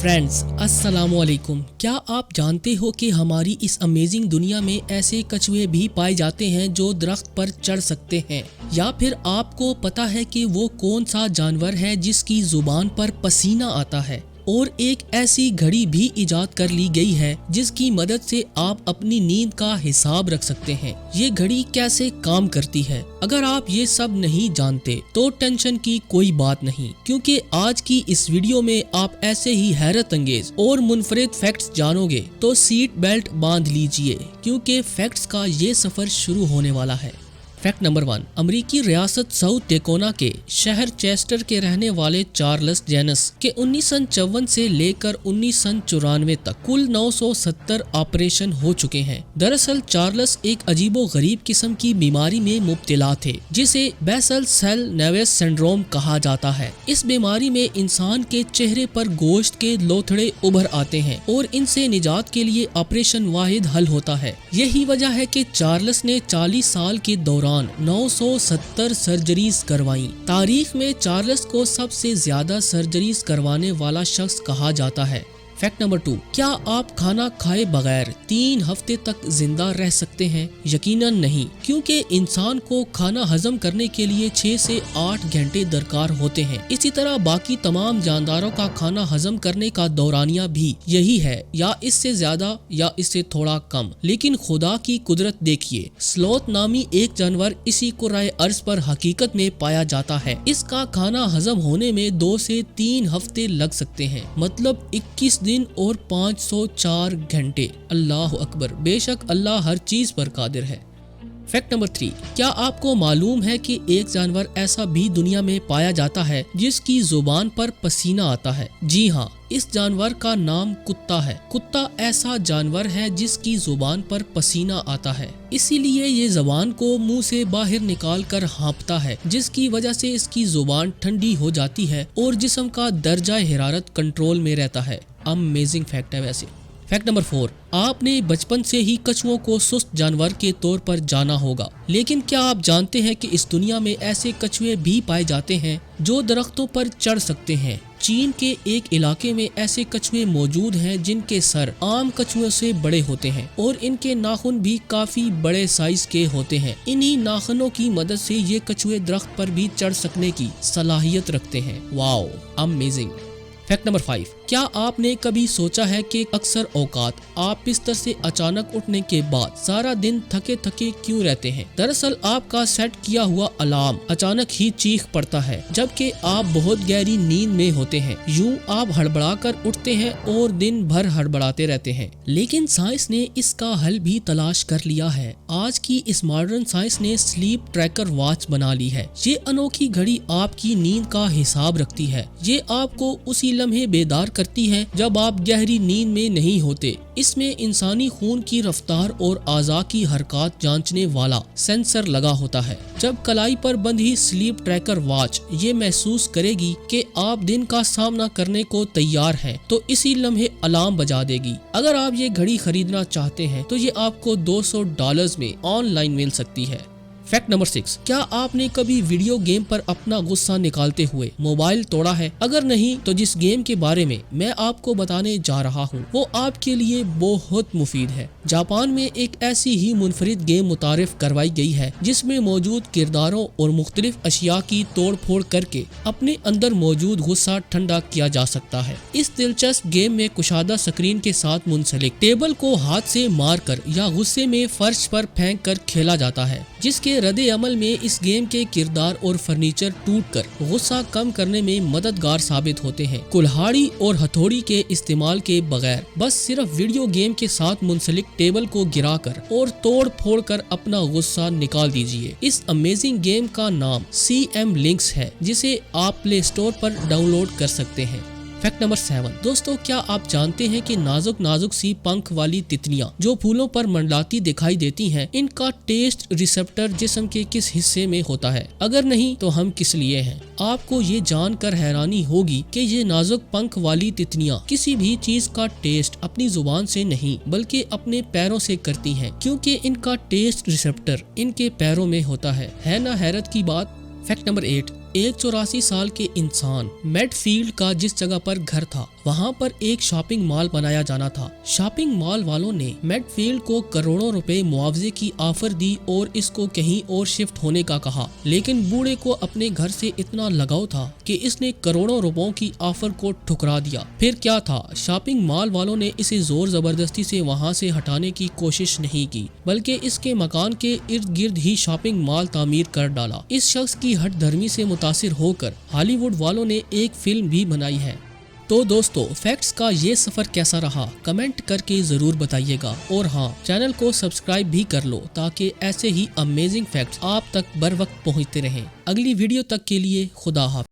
Friends अस्सलामु अलैकुम। क्या आप जानते हो कि हमारी इस अमेजिंग दुनिया में ऐसे कछुए भी पाए जाते हैं जो दरख्त पर चढ़ सकते हैं? या फिर आपको पता है कि वो कौन सा जानवर है जिसकी जुबान पर पसीना आता है? और एक ऐसी घड़ी भी इजाद कर ली गई है जिसकी मदद से आप अपनी नींद का हिसाब रख सकते हैं। ये घड़ी कैसे काम करती है? अगर आप ये सब नहीं जानते तो टेंशन की कोई बात नहीं, क्योंकि आज की इस वीडियो में आप ऐसे ही हैरत अंगेज और मुनफरिद फैक्ट्स जानोगे। तो सीट बेल्ट बांध लीजिए, क्योंकि फैक्ट्स का ये सफर शुरू होने वाला है। Fact number 1। अमेरिकी रियासत साउथ डेकोना के शहर चेस्टर के रहने वाले चार्ल्स जेनस के 1954 से लेकर 1994 तक कुल 970 ऑपरेशन हो चुके हैं। दरअसल चार्ल्स एक अजीबो गरीब किस्म की बीमारी में मुब्तला थे, जिसे बेसल सेल नेवेस सिंड्रोम कहा जाता है। इस बीमारी में इंसान के चेहरे पर गोश्त के लोथड़े उभर आते हैं और इनसे निजात के लिए ऑपरेशन वाहिद हल होता है। यही वजह है कि चार्ल्स ने 40 साल के दौरान 970 सर्जरीज करवाई। तारीख में चार्ल्स को सबसे ज्यादा सर्जरीज करवाने वाला शख्स कहा जाता है। Fact number 2। क्या आप खाना खाए बगैर 3 हफ्ते तक जिंदा रह सकते हैं? यकीनन नहीं, क्योंकि इंसान को खाना हजम करने के लिए 6 से 8 घंटे दरकार होते हैं। इसी तरह बाकी तमाम जानदारों का खाना हजम करने का दौरानिया भी यही है, या इससे ज्यादा या इससे थोड़ा कम। लेकिन खुदा की कुदरत देखिए, स्लॉथ नामी एक जानवर इसी कुराए अर्ज पर हकीकत में पाया जाता है। इसका खाना हजम होने में 2 से 3 हफ्ते लग सकते हैं, मतलब 21 दिन और 504 घंटे। अल्लाह अकबर, बेशक अल्लाह हर चीज पर कादिर है। Fact number 3। क्या आपको मालूम है कि एक जानवर ऐसा भी दुनिया में पाया जाता है जिसकी जुबान पर पसीना आता है? जी हाँ, इस जानवर का नाम कुत्ता है। कुत्ता ऐसा जानवर है जिसकी जुबान पर पसीना आता है, इसीलिए ये जुबान को मुंह से बाहर निकाल कर हाँफता है, जिसकी वजह से इसकी जुबान ठंडी हो जाती है और जिस्म का दर्जा हिरारत कंट्रोल में रहता है। अमेजिंग फैक्ट है वैसे। Fact number 4। आपने बचपन से ही कछुओं को सुस्त जानवर के तौर पर जाना होगा, लेकिन क्या आप जानते हैं कि इस दुनिया में ऐसे कछुए भी पाए जाते हैं जो दरख्तों पर चढ़ सकते हैं? चीन के एक इलाके में ऐसे कछुए मौजूद हैं जिनके सर आम कछुओं से बड़े होते हैं और इनके नाखून भी काफी बड़े साइज के होते हैं। इन्हीं नाखूनों की मदद से ये कछुए दरख्त पर भी चढ़ सकने की सलाहियत रखते हैं। Wow, amazing. Fact number 5। क्या आपने कभी सोचा है कि अक्सर औकात आप बिस्तर से अचानक उठने के बाद सारा दिन थके थके क्यों रहते हैं? दरअसल आपका सेट किया हुआ अलार्म अचानक ही चीख पड़ता है, जबकि आप बहुत गहरी नींद में होते हैं। यूं आप हड़बड़ा कर उठते हैं और दिन भर हड़बड़ाते रहते हैं। लेकिन साइंस ने इसका हल भी तलाश कर लिया है। आज की इस मॉडर्न साइंस ने स्लीप ट्रैकर वॉच बना ली है। ये अनोखी घड़ी आपकी नींद का हिसाब रखती है। ये आपको उसी लम्हे बेदार करती है जब आप गहरी नींद में नहीं होते। इसमें इंसानी खून की रफ्तार और आज़ा की हरकत जांचने वाला सेंसर लगा होता है। जब कलाई पर बंधी स्लीप ट्रैकर वॉच ये महसूस करेगी कि आप दिन का सामना करने को तैयार हैं, तो इसी लम्हे अलार्म बजा देगी। अगर आप ये घड़ी खरीदना चाहते हैं तो ये आपको $200 में ऑनलाइन मिल सकती है। Fact number 6। क्या आपने कभी वीडियो गेम पर अपना गुस्सा निकालते हुए मोबाइल तोड़ा है? अगर नहीं तो जिस गेम के बारे में मैं आपको बताने जा रहा हूँ वो आपके लिए बहुत मुफीद है। जापान में एक ऐसी ही मुनफरिद गेम मुतारिफ करवाई गई है जिसमें मौजूद किरदारों और मुख्तलिफ अशिया की तोड़ फोड़ करके अपने अंदर मौजूद गुस्सा ठंडा किया जा सकता है। इस दिलचस्प गेम में कुशादा स्क्रीन के साथ मुंसलिक टेबल को हाथ से मार कर या गुस्से में फर्श पर फेंक कर खेला जाता है, जिसके रद्दे अमल में इस गेम के किरदार और फर्नीचर टूटकर गुस्सा कम करने में मददगार साबित होते हैं। कुल्हाड़ी और हथौड़ी के इस्तेमाल के बगैर बस सिर्फ वीडियो गेम के साथ मुंसलिक टेबल को गिराकर और तोड़ फोड़ कर अपना गुस्सा निकाल दीजिए। इस अमेजिंग गेम का नाम CM Links है, जिसे आप प्ले स्टोर पर डाउनलोड कर सकते हैं। Fact number 7। दोस्तों, क्या आप जानते हैं कि नाजुक नाजुक सी पंख वाली तितलियां जो फूलों पर मंडलाती दिखाई देती हैं, इनका टेस्ट रिसेप्टर जिस्म के किस हिस्से में होता है? अगर नहीं तो हम किस लिए हैं? आपको ये जानकर हैरानी होगी कि ये नाजुक पंख वाली तितलियां किसी भी चीज का टेस्ट अपनी जुबान से नहीं बल्कि अपने पैरों से करती हैं, क्योंकि इनका टेस्ट रिसेप्टर इनके पैरों में होता है ना हैरत की बात। Fact number 8। एक 84 साल के इंसान मेडफील्ड का जिस जगह पर घर था वहाँ पर एक शॉपिंग मॉल बनाया जाना था। शॉपिंग मॉल वालों ने मेडफील्ड को करोड़ों रुपए मुआवजे की ऑफर दी और इसको कहीं और शिफ्ट होने का कहा, लेकिन बूढ़े को अपने घर से इतना लगाव था कि इसने करोड़ों रुपयों की ऑफर को ठुकरा दिया। फिर क्या था, शॉपिंग मॉल वालों ने इसे जोर जबरदस्ती से वहाँ से हटाने की कोशिश नहीं की, बल्कि इसके मकान के इर्द गिर्द ही शॉपिंग मॉल तामीर कर डाला। इस शख्स की हट धर्मी से मुतासिर होकर हॉलीवुड वालों ने एक फिल्म भी बनाई है। तो दोस्तों, फैक्ट्स का ये सफर कैसा रहा कमेंट करके जरूर बताइएगा, और हाँ, चैनल को सब्सक्राइब भी कर लो ताकि ऐसे ही अमेजिंग फैक्ट्स आप तक बर वक्त पहुँचते रहें। अगली वीडियो तक के लिए खुदा हाफिज़।